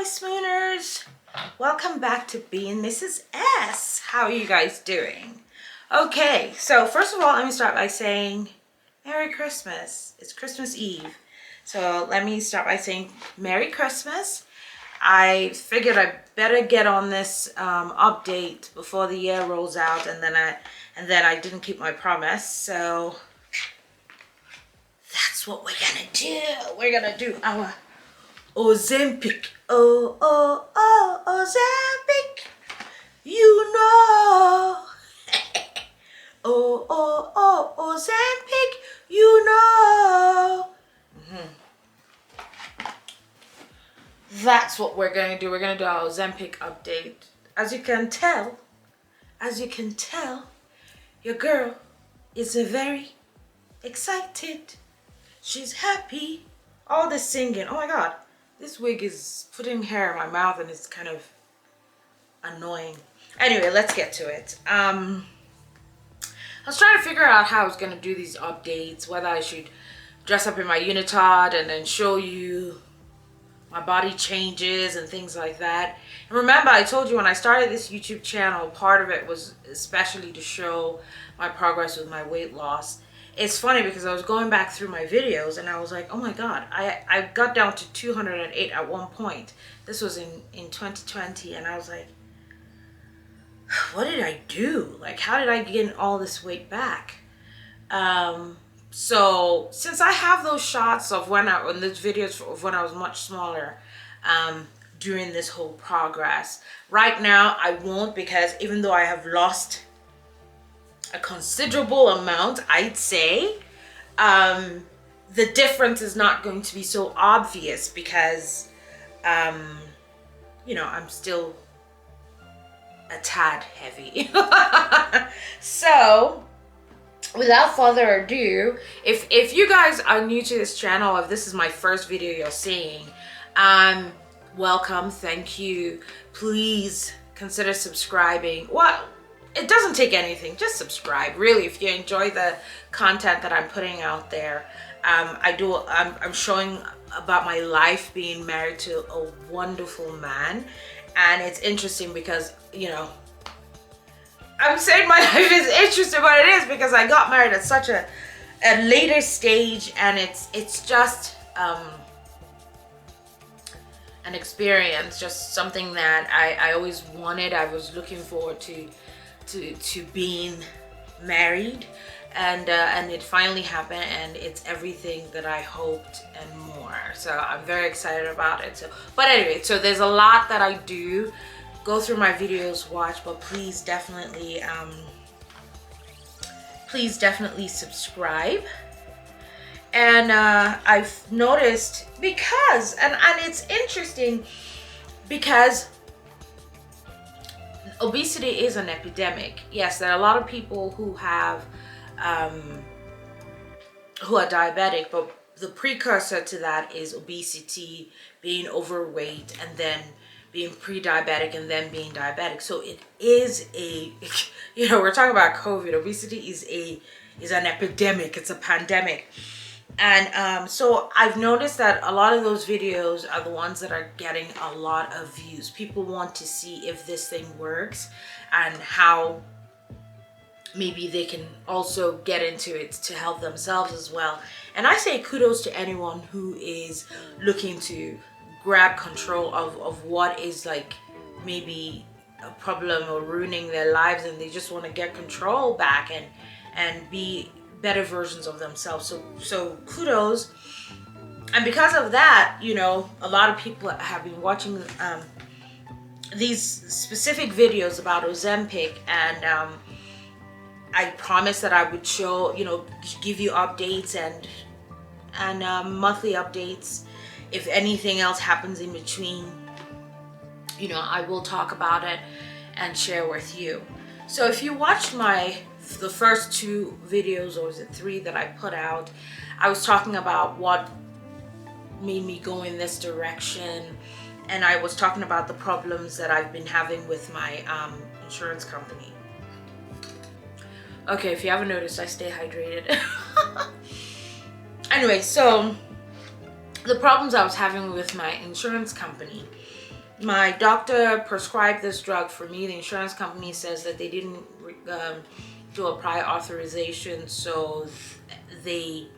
my Smooners. Welcome back to Being Mrs. S. How are you guys doing? Okay, so first of all, let me start by saying Merry Christmas. It's Christmas Eve. So let me start by saying Merry Christmas. I figured I better get on this update before the year rolls out, and then I didn't keep my promise. So that's what we're gonna do. We're gonna do our Ozempic. Oh, Ozempic. You know. Oh, Ozempic. You know. That's what we're gonna do. We're gonna do our Ozempic update. As you can tell, your girl is very excited. She's happy. All the singing. Oh my God, this wig is putting hair in my mouth and it's kind of annoying. Anyway, let's get to it. I was trying to figure out how I was gonna do these updates, whether I should dress up in my unitard and then show you my body changes and things like that. And remember, I told you when I started this YouTube channel, part of it was especially to show my progress with my weight loss. It's funny because I was going back through my videos and I was like, oh my God, I got down to 208 at one point. This was in 2020, and I was like, what did I do? Like, how did I gain all this weight back? So since I have those shots of when on those videos of when I was much smaller, during this whole progress, right now I won't, because even though I have lost a considerable amount, I'd say, the difference is not going to be so obvious because, you know, I'm still a tad heavy. So without further ado, if you guys are new to this channel, if this is my first video you're seeing, welcome, thank you. Please consider subscribing. Well, it doesn't take anything, just subscribe. Really, if you enjoy the content that I'm putting out there. I'm showing about my life being married to a wonderful man, and it's interesting because, you know, I'm saying my life is interesting, but it is because I got married at such a later stage, and it's just an experience, just something that I always wanted. I was looking forward to being married, and it finally happened, and it's everything that I hoped and more. So I'm very excited about it. So, but anyway, so there's a lot that I do. Go through my videos, watch, but please definitely subscribe. And I've noticed, because and it's interesting because obesity is an epidemic. Yes, there are a lot of people who have who are diabetic, but the precursor to that is obesity, being overweight, and then being pre-diabetic, and then being diabetic. So it is a, you know, we're talking about COVID. Obesity is an epidemic. It's a pandemic. And so I've noticed that a lot of those videos are the ones that are getting a lot of views. People want to see if this thing works and how maybe they can also get into it to help themselves as well. And I say kudos to anyone who is looking to grab control of what is like maybe a problem or ruining their lives, and they just want to get control back and be better versions of themselves. So kudos. And because of that, you know, a lot of people have been watching these specific videos about Ozempic, and I promised that I would show, you know, give you updates and monthly updates. If anything else happens in between, you know, I will talk about it and share with you. So if you watched the first two videos, or is it three that I put out, I was talking about what made me go in this direction, and I was talking about the problems that I've been having with my insurance company. Okay, if you haven't noticed, I stay hydrated. Anyway, so the problems I was having with my insurance company, my doctor prescribed this drug for me. The insurance company says that they didn't do a prior authorization, so they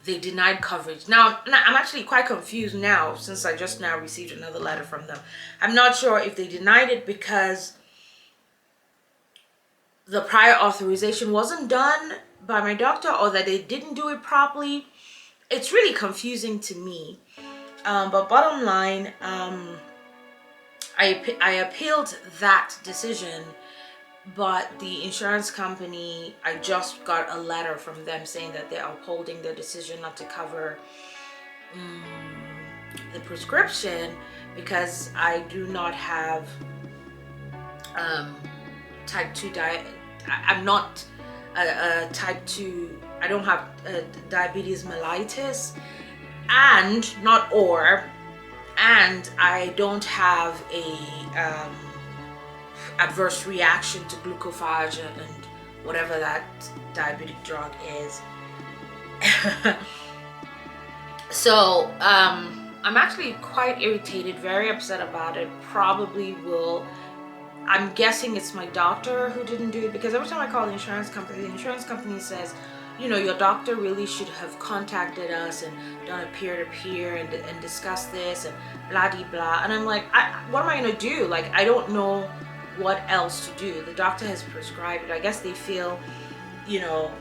denied coverage. Now, I'm actually quite confused now, since I just now received another letter from them. I'm not sure if they denied it because the prior authorization wasn't done by my doctor, or that they didn't do it properly. It's really confusing to me. But bottom line, I appealed that decision, but the insurance company, I just got a letter from them saying that they're upholding their decision not to cover the prescription because I do not have type 2 diet. I'm not a type 2, I don't have diabetes mellitus, and I don't have a adverse reaction to glucophage and whatever that diabetic drug is. So I'm actually quite irritated, very upset about it. Probably will, I'm guessing it's my doctor who didn't do it, because every time I call the insurance company says, you know, your doctor really should have contacted us and done a peer-to-peer and discussed this and blah de blah. And I'm like, what am I gonna do? Like, I don't know what else to do. The doctor has prescribed it. I guess they feel, you know,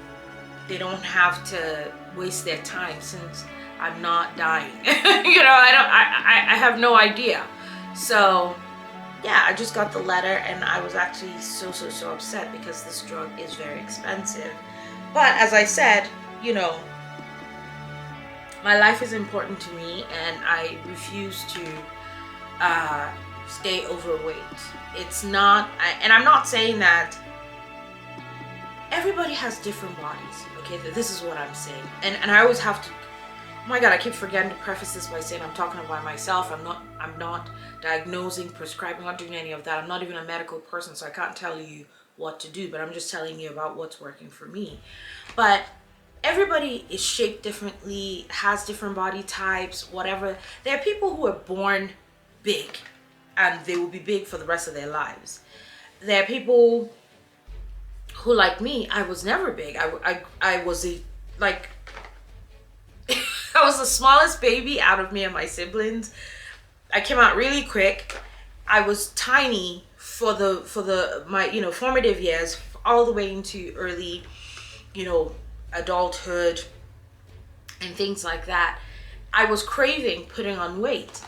they don't have to waste their time since I'm not dying. You know, I have no idea. So yeah, I just got the letter and I was actually so upset because this drug is very expensive. But as I said, you know, my life is important to me and I refuse to stay overweight. It's not, and I'm not saying that everybody has different bodies, okay? This is what I'm saying. And I always have to, oh my God, I keep forgetting to preface this by saying I'm talking about myself. I'm not diagnosing, prescribing, not doing any of that. I'm not even a medical person, so I can't tell you what to do, but I'm just telling you about what's working for me. But everybody is shaped differently, has different body types, whatever. There are people who are born big and they will be big for the rest of their lives. There are people who, like me, I was never big. I was I was the smallest baby out of me and my siblings. I came out really quick. I was tiny for my, you know, formative years, all the way into early, you know, adulthood and things like that. I was craving putting on weight,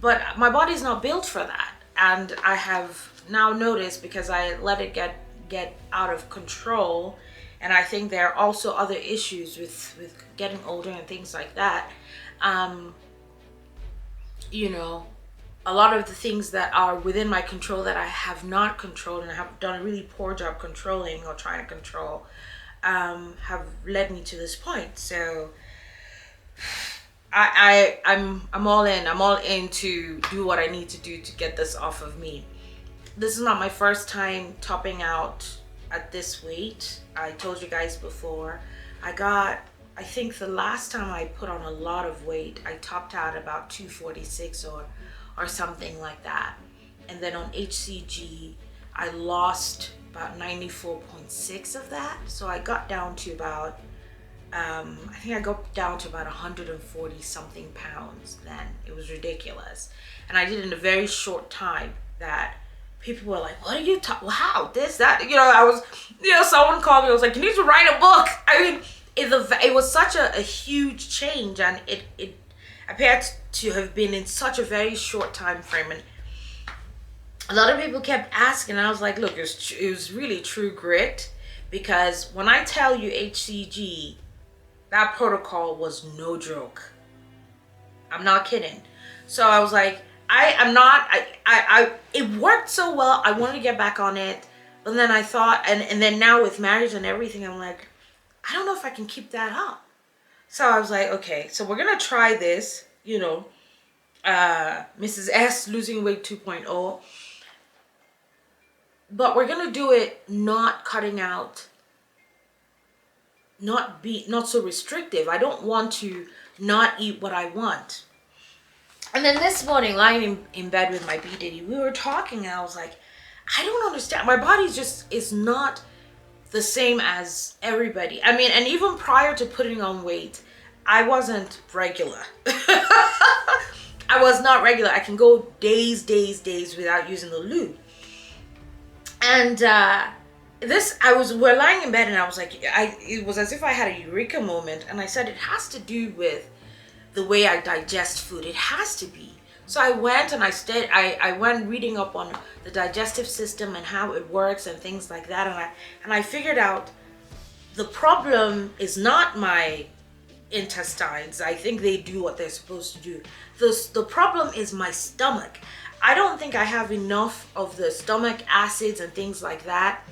but my body's not built for that. And I have now noticed, because I let it get out of control, and I think there are also other issues with getting older and things like that. You know, a lot of the things that are within my control that I have not controlled and I have done a really poor job controlling or trying to control have led me to this point. So I'm all in. I'm all in to do what I need to do to get this off of me. This is not my first time topping out at this weight. I told you guys before. I think the last time I put on a lot of weight, I topped out about 246 or something like that. And then on HCG, I lost about 94.6 of that. So I got down to about, I think I got down to about 140 something pounds then. It was ridiculous. And I did it in a very short time that people were like, what are you talking, wow, this, that, you know, I was, you know, someone called me, I was like, you need to write a book. I mean, it was such a huge change, and it appeared to have been in such a very short time frame. And a lot of people kept asking, and I was like, look, it was really true grit, because when I tell you HCG, that protocol was no joke. I'm not kidding. So I was like, it worked so well, I wanted to get back on it. But then I thought, and then now with marriage and everything, I'm like, I don't know if I can keep that up. So I was like, okay, so we're gonna try this, you know, Mrs. S losing weight 2.0. But we're gonna do it not cutting out, not so restrictive. I don't want to not eat what I want. And then this morning, lying in bed with my B Diddy, we were talking, and I was like, I don't understand. My body just is not the same as everybody. I mean, and even prior to putting on weight, I wasn't regular. I was not regular. I can go days without using the lube. And we're lying in bed, and I was like, it was as if I had a eureka moment, and I said it has to do with the way I digest food. It has to be. So I went and I went reading up on the digestive system and how it works and things like that, and I figured out the problem is not my intestines. I think they do what they're supposed to do. The problem is my stomach. I don't think I have enough of the stomach acids and things like that,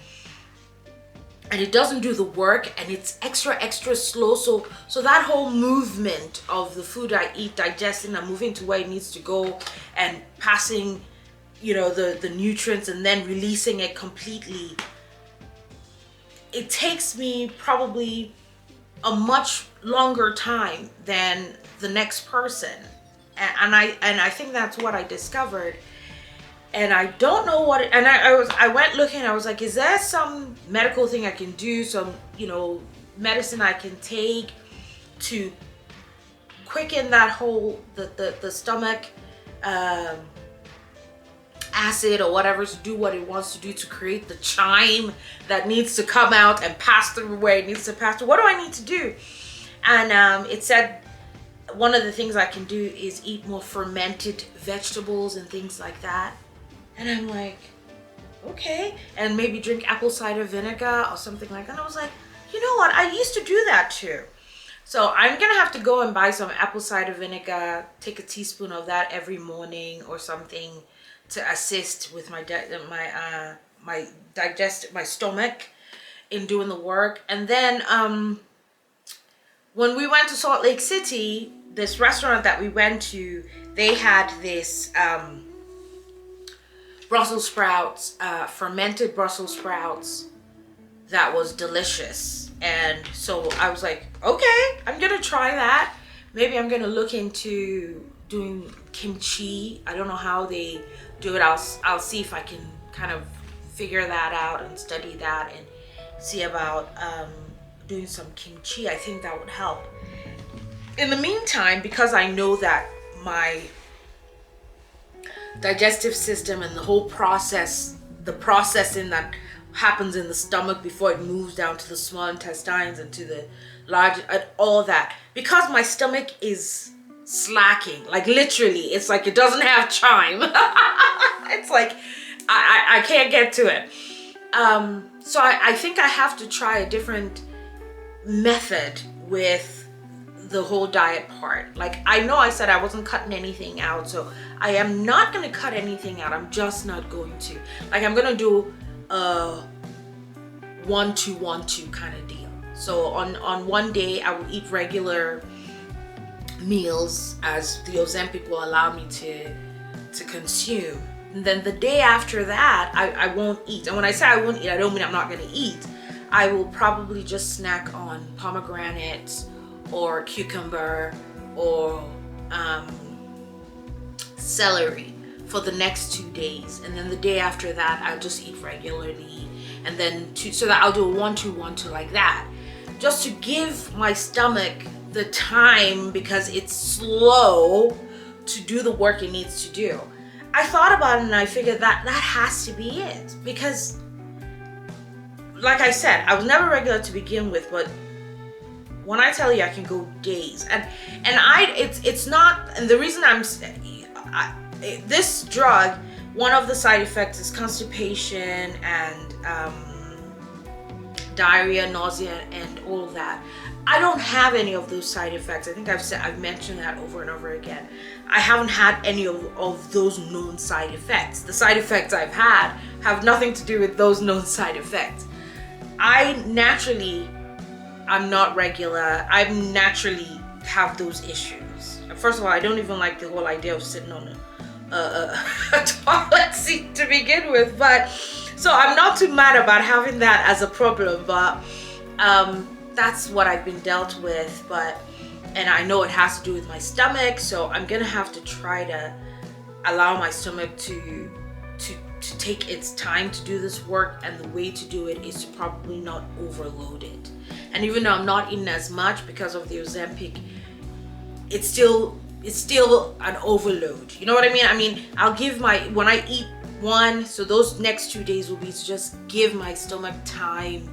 and it doesn't do the work, and it's extra slow. So that whole movement of the food I eat, digesting and moving to where it needs to go, and passing, the nutrients and then releasing it completely, it takes me probably a much longer time than the next person, and I think that's what I discovered. And I don't know what and I went looking. I was like, is there some medical thing I can do, some medicine I can take to quicken that whole the stomach acid or whatever, to do what it wants to do, to create the chime that needs to come out and pass through where it needs to pass through? What do I need to do? And it said one of the things I can do is eat more fermented vegetables and things like that. And I'm like, okay. And maybe drink apple cider vinegar or something like that. And I was like, you know what? I used to do that too. So I'm going to have to go and buy some apple cider vinegar, take a teaspoon of that every morning or something to assist with my stomach in doing the work. And then when we went to Salt Lake City, this restaurant that we went to, they had this Brussels sprouts, fermented Brussels sprouts that was delicious. And so I was like, okay, I'm gonna try that. Maybe I'm gonna look into doing kimchi. I don't know how they do it. I'll see if I can kind of figure that out and study that and see about doing some kimchi. I think that would help. In the meantime, because I know that my digestive system and the whole process, the processing that happens in the stomach before it moves down to the small intestines and to the large, all that, because my stomach is slacking, like literally, it's like it doesn't have chime. It's like I can't get to it. So I think I have to try a different method with the whole diet part. Like, I know I said I wasn't cutting anything out, so I am not going to cut anything out. I'm just not going to. Like, I'm going to do a 1-2-1-2 kind of deal. So on one day I will eat regular meals as the Ozempic will allow me to consume. And then the day after that, I won't eat. And when I say I won't eat, I don't mean I'm not going to eat. I will probably just snack on pomegranates or cucumber or celery for the next 2 days. And then the day after that, I'll just eat regularly. And then so that I'll do a 1-2-1-2 like that. Just to give my stomach the time, because it's slow, to do the work it needs to do. I thought about it and I figured that has to be it. Because, like I said, I was never regular to begin with, but when I tell you I can go days, and it's not, and the reason this drug, one of the side effects is constipation and diarrhea, nausea, and all of that. I don't have any of those side effects. I think I've mentioned that over and over again. I haven't had any of those known side effects. The side effects I've had have nothing to do with those known side effects. I'm not regular. I naturally have those issues. First of all, I don't even like the whole idea of sitting on a toilet seat to begin with. But so I'm not too mad about having that as a problem. But that's what I've been dealt with. But and I know it has to do with my stomach, so I'm gonna have to try to allow my stomach to take its time to do this work, and the way to do it is to probably not overload it. And even though I'm not eating as much because of the Ozempic, it's still an overload. You know what I mean? I mean, I'll give when I eat one, so those next 2 days will be to just give my stomach time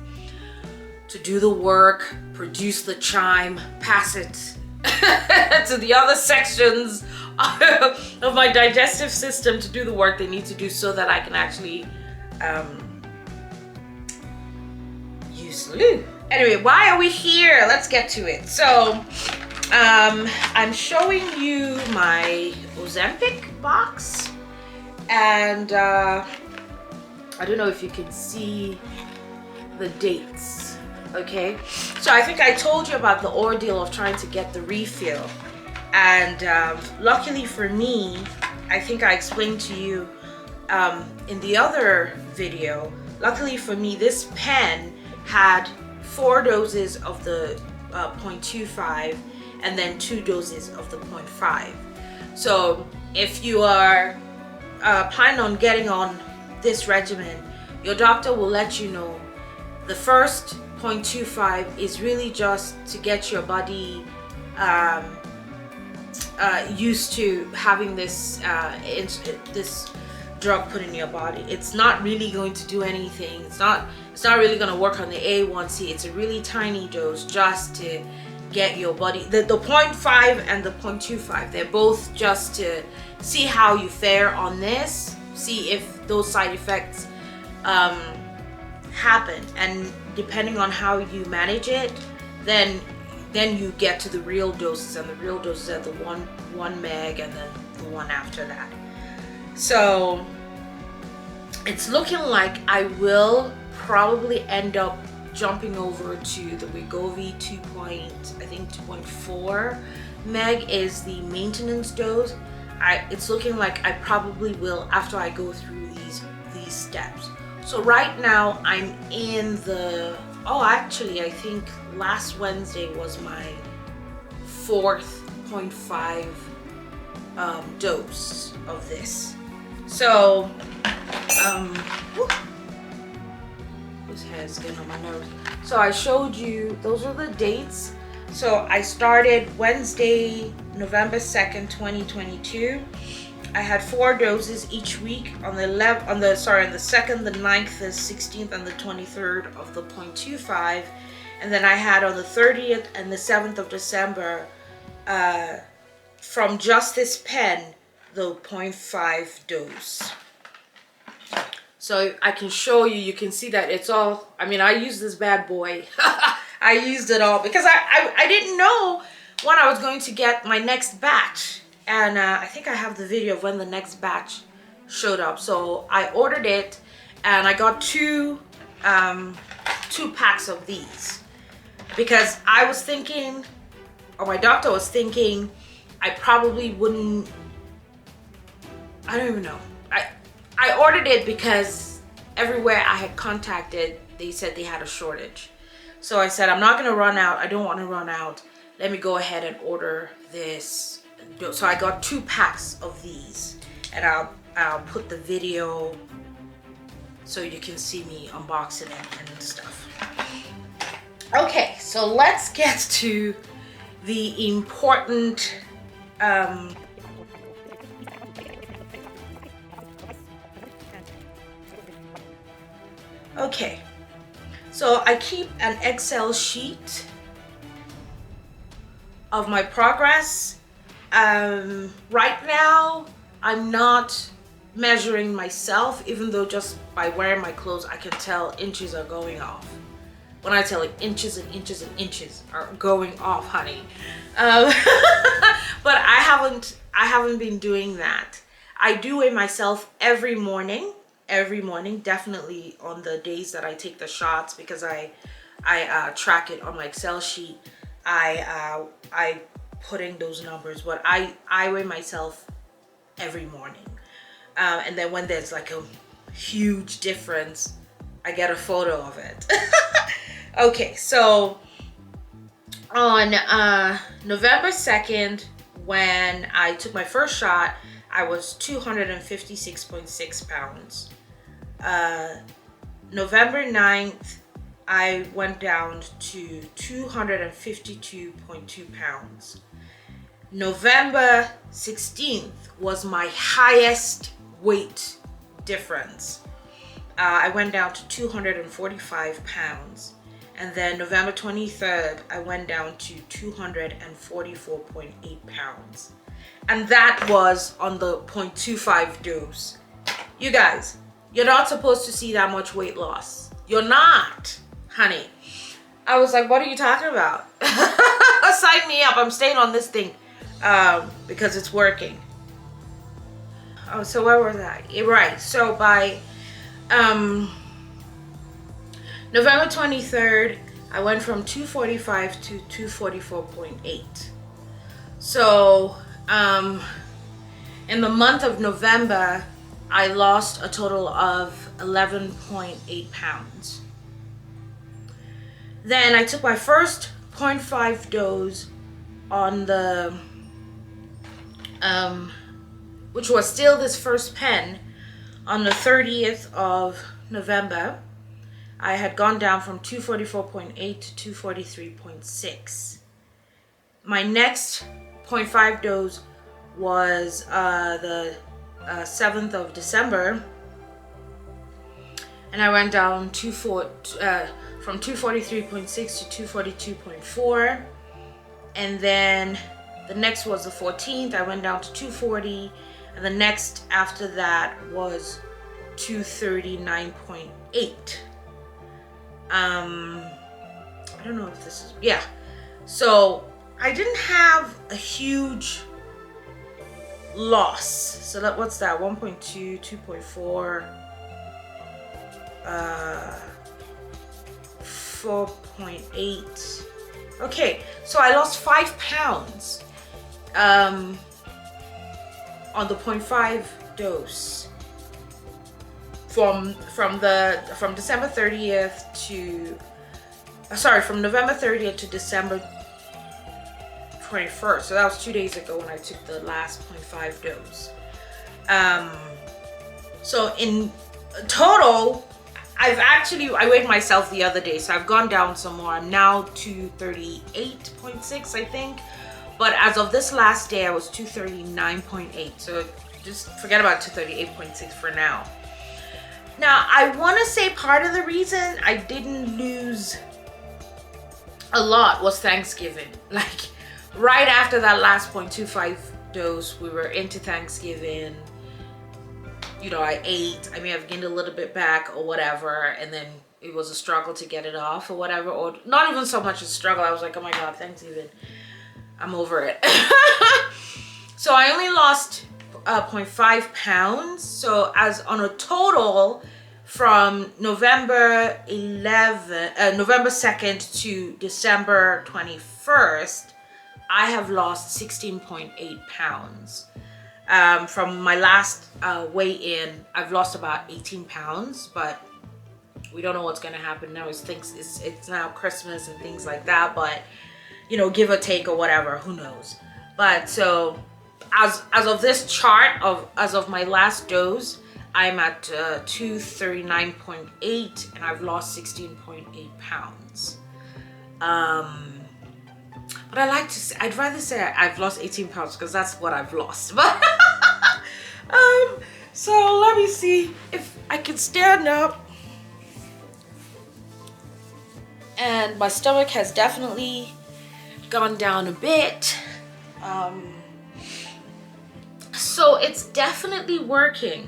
to do the work, produce the chyme, pass it to the other sections of my digestive system to do the work they need to do, so that I can actually use loo. Anyway, why are we here? Let's get to it. So I'm showing you my Ozempic box, and I don't know if you can see the dates. Okay, so I think I told you about the ordeal of trying to get the refill, and luckily for me, I think I explained to you in the other video, luckily for me, this pen had 4 doses of the 0.25 and then 2 doses of the 0.5. So if you are planning on getting on this regimen, your doctor will let you know the first 0.25 is really just to get your body used to having this this drug put in your body. It's not really going to do anything. It's not really going to work on the A1C. It's a really tiny dose just to get your body. The 0.5 and the 0.25, they're both just to see how you fare on this, see if those side effects happen, and depending on how you manage it, then you get to the real doses, and the real doses are the 1 meg and then the one after that. So it's looking like I will probably end up jumping over to the Wegovy 2.4 meg is the maintenance dose. It's looking like I probably will after I go through these steps. So right now I'm in the, actually I think last Wednesday was my 4th 0.5 dose of this. So this hair's getting on my nerves. So I showed you, those are the dates. So I started Wednesday, November 2nd, 2022. I had 4 doses each week on the 2nd, the 9th, the 16th, and the 23rd of the 0.25, and then I had on the 30th and the 7th of December from just this pen the 0.5 dose. So I can show you. You can see that it's all. I mean, I used this bad boy. I used it all because I didn't know when I was going to get my next batch. And I think I have the video of when the next batch showed up. So I ordered it, and I got two packs of these because I was thinking, or my doctor was thinking, I probably wouldn't. I don't even know. I ordered it because everywhere I had contacted, they said they had a shortage. So I said, I'm not gonna run out. I don't want to run out. Let me go ahead and order this. So I got 2 packs of these, and I'll put the video so you can see me unboxing it and stuff. Okay, so let's get to the important okay, so I keep an Excel sheet of my progress. Right now I'm not measuring myself, even though just by wearing my clothes I can tell inches are going off. When I tell, like, inches and inches and inches are going off, honey. But I haven't been doing that. I do weigh myself every morning, definitely on the days that I take the shots, because I track it on my Excel sheet. I put in those numbers, but I weigh myself every morning. And then when there's like a huge difference, I get a photo of it. Okay, so On November 2nd, when I took my first shot, I was 256.6 pounds. November 9th, I went down to 252.2 pounds. November 16th was my highest weight difference. I went down to 245 pounds. And then November 23rd, I went down to 244.8 pounds. And that was on the 0.25 dose. You guys, you're not supposed to see that much weight loss. You're not, honey. I was like, what are you talking about? Sign me up. I'm staying on this thing because it's working. Oh, so where was I? Right. So by November 23rd, I went from 245 to 244.8. So in the month of November, I lost a total of 11.8 pounds. Then I took my first 0.5 dose on the, which was still this first pen, on the 30th of November. I had gone down from 244.8 to 243.6. My next 0.5 dose was the 7th of December, and I went down from 243.6 to 242.4, and then the next was the 14th. I went down to 240, and the next after that was 239.8. I don't know if this is, yeah. So I didn't have a huge loss. So that, what's that? 1.2, 2.4, 4.8. Okay, so I lost 5 pounds on the 0.5 dose from December 30th to from November 30th to December 21st. So that was 2 days ago when I took the last 0.5 dose. So in total, I weighed myself the other day, so I've gone down some more. I'm now 238.6, I think. But as of this last day, I was 239.8. So just forget about 238.6 for now. Now, I want to say part of the reason I didn't lose a lot was Thanksgiving. Like, right after that last 0.25 dose, we were into Thanksgiving. You know, I ate. I may have gained a little bit back or whatever, and then it was a struggle to get it off or whatever. Or not even so much a struggle. I was like, oh my God, Thanksgiving. I'm over it. So I only lost 0.5 pounds. So as on a total from November 2nd to December 21st, I have lost 16.8 pounds. From my last weigh-in, I've lost about 18 pounds, but we don't know what's gonna happen now. It's now Christmas and things like that, but you know, give or take or whatever, who knows. But so as of this chart as of my last dose, I'm at 239.8 and I've lost 16.8 pounds. But I'd rather say I've lost 18 pounds because that's what I've lost. But so let me see if I can stand up. And my stomach has definitely gone down a bit. So it's definitely working.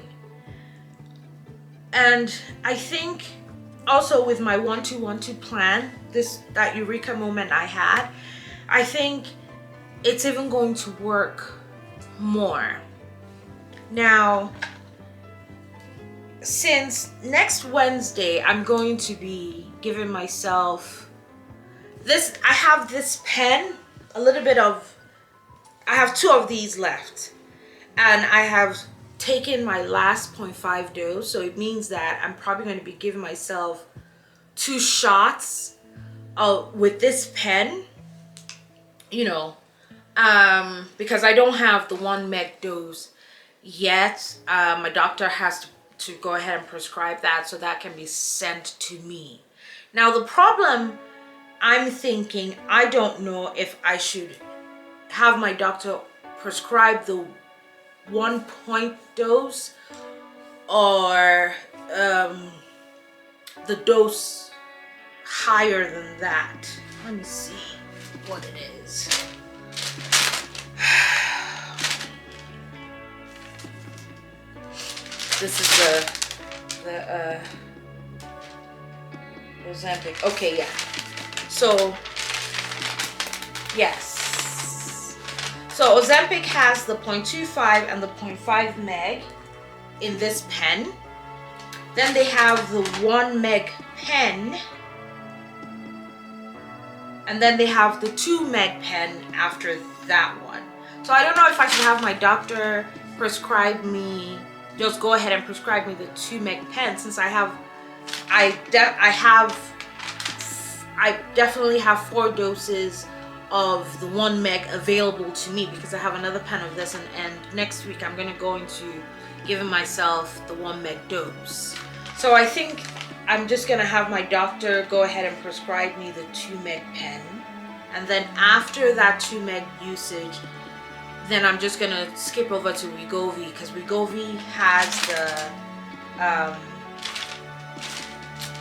And I think also with my 1-2-1-2 plan, that eureka moment I had, I think it's even going to work more. Now, since next Wednesday, I'm going to be giving myself this. I have this pen, I have 2 of these left, and I have taken my last 0.5 dose, so it means that I'm probably going to be giving myself 2 shots with this pen you know, because I don't have the 1 meg dose yet. My doctor has to go ahead and prescribe that, so that can be sent to me. Now the problem, I'm thinking, I don't know if I should have my doctor prescribe the 1 point dose or the dose higher than that. Let me see what it is. This is the Ozempic. Okay, yeah. So yes. So Ozempic has the 0.25 and the 0.5 meg in this pen. Then they have the 1 meg pen. And then they have the 2 meg pen after that one. So I don't know if I should have my doctor prescribe me, just go ahead and prescribe me the 2 meg pen, since I definitely have 4 doses of the 1 meg available to me, because I have another pen of this, and next week I'm gonna go into giving myself the 1 meg dose. So I think I'm just gonna have my doctor go ahead and prescribe me the 2 meg pen, and then after that 2 meg usage, then I'm just gonna skip over to Wegovy, because Wegovy has the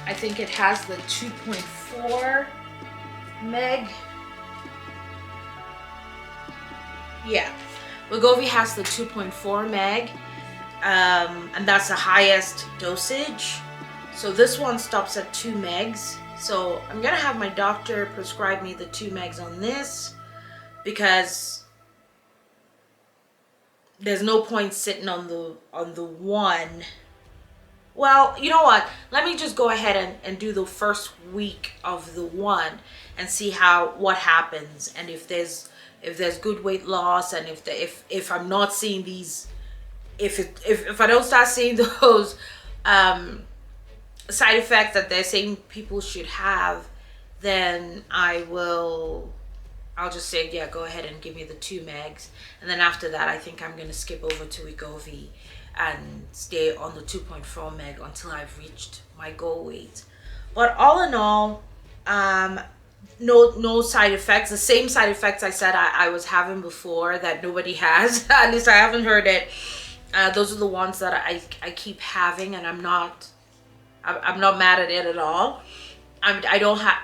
I think it has the 2.4 meg. Yeah, Wegovy has the 2.4 meg, and that's the highest dosage. So this one stops at 2 megs. So I'm gonna have my doctor prescribe me the 2 megs on this, because there's no point sitting on the one. Well, you know what? Let me just go ahead and do the first week of the one and see what happens, and if there's good weight loss, and if I'm not seeing these, if I don't start seeing those side effects that they're saying people should have, then I'll just say, yeah, go ahead and give me the 2 megs. And then after that, I think I'm going to skip over to Wegovy and stay on the 2.4 meg until I've reached my goal weight. But all in all, no side effects. The same side effects I said I was having before that nobody has. At least I haven't heard it. Those are the ones that I keep having, and I'm not mad at it at all. I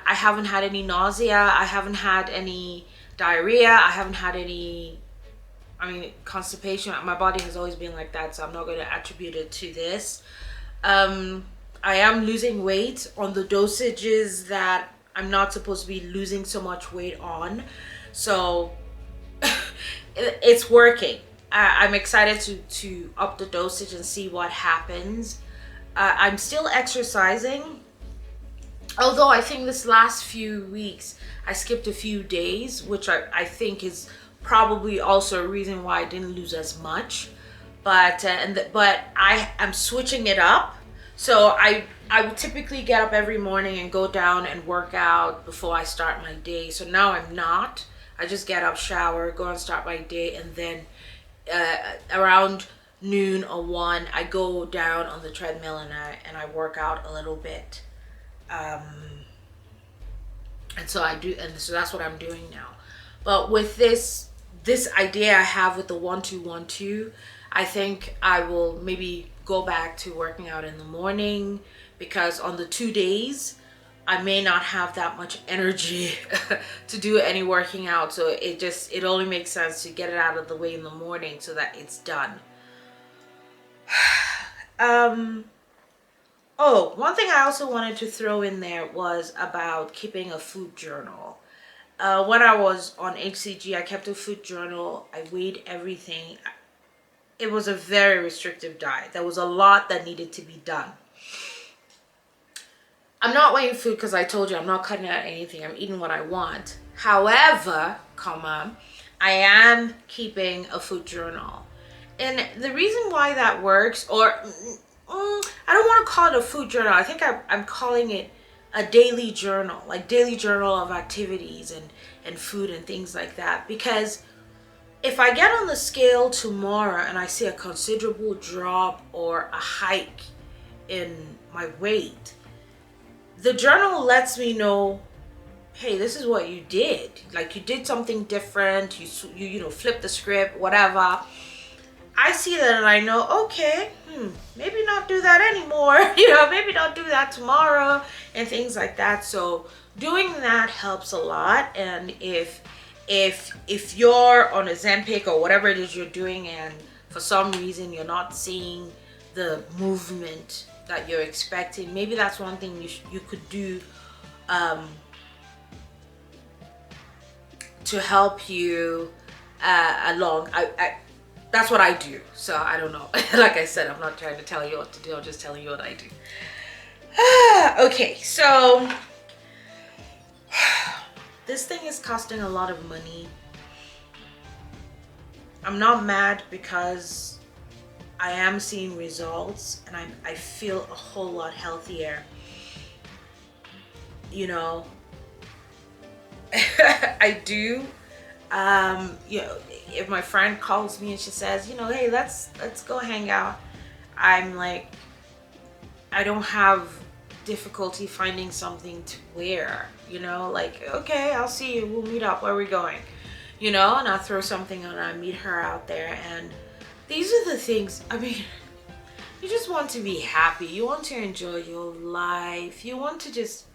haven't had any nausea. I haven't had any diarrhea. I haven't had any, constipation. My body has always been like that, so I'm not going to attribute it to this. I am losing weight on the dosages that I'm not supposed to be losing so much weight on. So it's working. I'm excited to up the dosage and see what happens. I'm still exercising. Although I think this last few weeks I skipped a few days, which I think is probably also a reason why I didn't lose as much. But I am switching it up. So I would typically get up every morning and go down and work out before I start my day. So now I'm not. I just get up, shower, go and start my day, and then around noon or 1 I go down on the treadmill and I work out a little bit. And so that's what I'm doing now. But with this idea I have with the 1-2-1-2, I think I will maybe go back to working out in the morning, because on the 2 days I may not have that much energy to do any working out. So it only makes sense to get it out of the way in the morning so that it's done. Oh, one thing I also wanted to throw in there was about keeping a food journal. When I was on HCG, I kept a food journal. I weighed everything. It was a very restrictive diet. There was a lot that needed to be done. I'm not weighing food because I told you I'm not cutting out anything. I'm eating what I want. However, I am keeping a food journal. And the reason why that works, or I don't want to call it a food journal. I think I'm calling it a daily journal, like daily journal of activities and food and things like that. Because if I get on the scale tomorrow and I see a considerable drop or a hike in my weight, the journal lets me know, hey, this is what you did. Like, you did something different. You know, flip the script, whatever. I see that and I know, okay, maybe not do that anymore. You know, maybe not do that tomorrow and things like that. So doing that helps a lot. And if you're on Ozempic or whatever it is you're doing, and for some reason you're not seeing the movement that you're expecting, maybe that's one thing you could do to help you along. That's what I do. So I don't know. Like I said, I'm not trying to tell you what to do. I'm just telling you what I do. Okay, so this thing is costing a lot of money. I'm not mad because I am seeing results and I feel a whole lot healthier. You know, I do. You know, if my friend calls me and she says, you know, hey, let's go hang out, I'm like, I don't have difficulty finding something to wear, you know, like, okay, I'll see you, we'll meet up, where are we going, you know, and I'll throw something on, I meet her out there. And these are the things, I mean, you just want to be happy, you want to enjoy your life, you want to just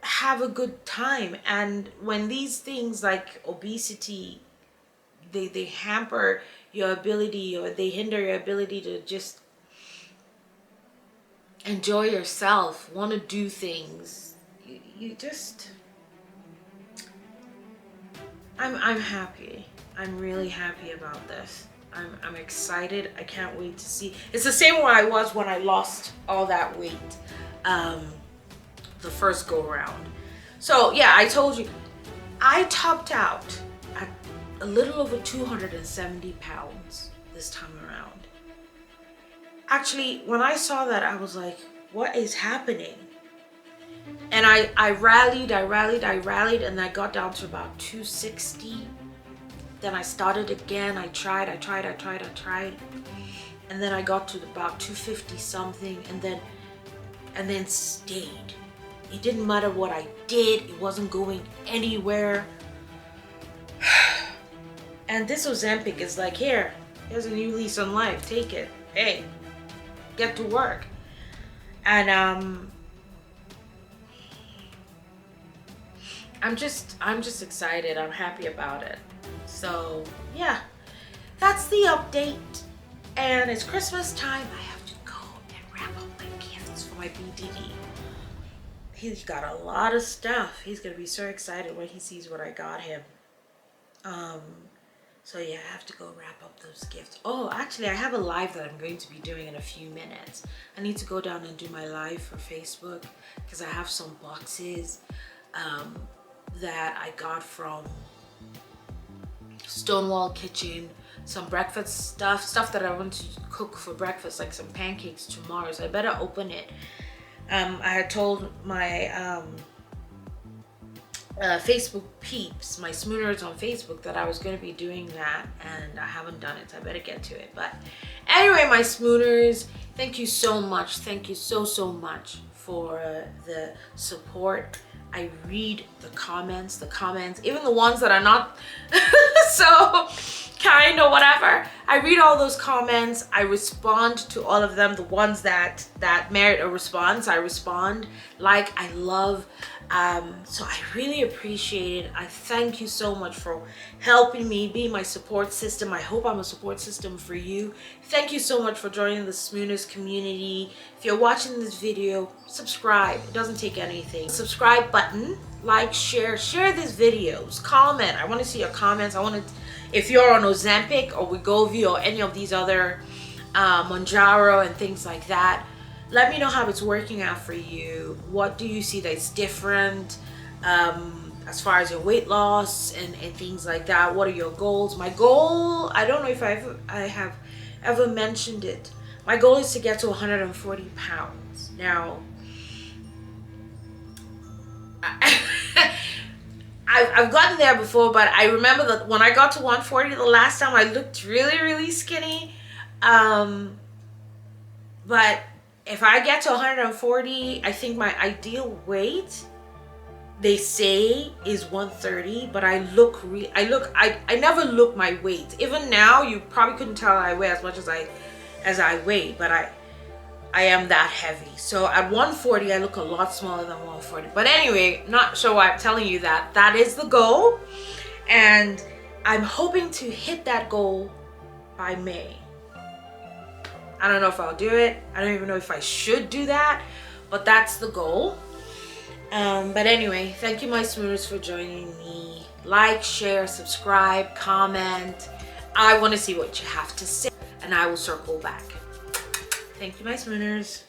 have a good time. And when these things like obesity, they hamper your ability, or they hinder your ability to just enjoy yourself, want to do things, you just, I'm happy. I'm really happy about this. I'm excited. I can't wait to see. It's the same way I was when I lost all that weight the first go around. So yeah, I told you I topped out at a little over 270 pounds this time around. Actually, when I saw that, I was like, what is happening? And I rallied, and I got down to about 260. Then I started again. I tried. And then I got to about 250 something, and then stayed. It didn't matter what I did. It wasn't going anywhere. And this Ozempic is like, here's a new lease on life. Take it. Hey, get to work. And I'm just excited. I'm happy about it. So yeah, that's the update. And it's Christmas time. I have to go and wrap up my gifts for my BDD. He's got a lot of stuff. He's gonna be so excited when he sees what I got him. So yeah, I have to go wrap up those gifts. Oh, actually, I have a live that I'm going to be doing in a few minutes. I need to go down and do my live for Facebook because I have some boxes that I got from Stonewall Kitchen, some breakfast stuff that I want to cook for breakfast, like some pancakes tomorrow, so I better open it. I had told my Facebook peeps, my Smooners on Facebook, that I was going to be doing that, and I haven't done it, so I better get to it. But anyway, my Smooners, thank you so much. Thank you so much for the support. I read the comments, even the ones that are not so kind or whatever. I read all those comments. I respond to all of them. The ones that merit a response, I respond. Like, I love. So I really appreciate it. I thank you so much for helping me, being my support system. I hope I'm a support system for you. Thank you so much for joining the Smooners community. If you're watching this video, subscribe. It doesn't take anything. Subscribe button, like, share these videos, comment. I want to see your comments. I want to, if you're on Ozempic or Wegovy or any of these other Mounjaro and things like that, let me know how it's working out for you. What do you see that's different as far as your weight loss and things like that? What are your goals? My goal, I don't know if I have ever mentioned it. My goal is to get to 140 pounds. Now, I've gotten there before, but I remember that when I got to 140 the last time, I looked really, really skinny. But if I get to 140, I think my ideal weight, they say, is 130, but I never look my weight. Even now, you probably couldn't tell I weigh as much as I weigh, but I am that heavy. So at 140, I look a lot smaller than 140. But anyway, not sure why I'm telling you that. That is the goal. And I'm hoping to hit that goal by May. I don't know if I'll do it. I don't even know if I should do that, but that's the goal. But anyway, thank you, my Smooners, for joining me. Like, share, subscribe, comment. I want to see what you have to say, and I will circle back. Thank you, my Smooners.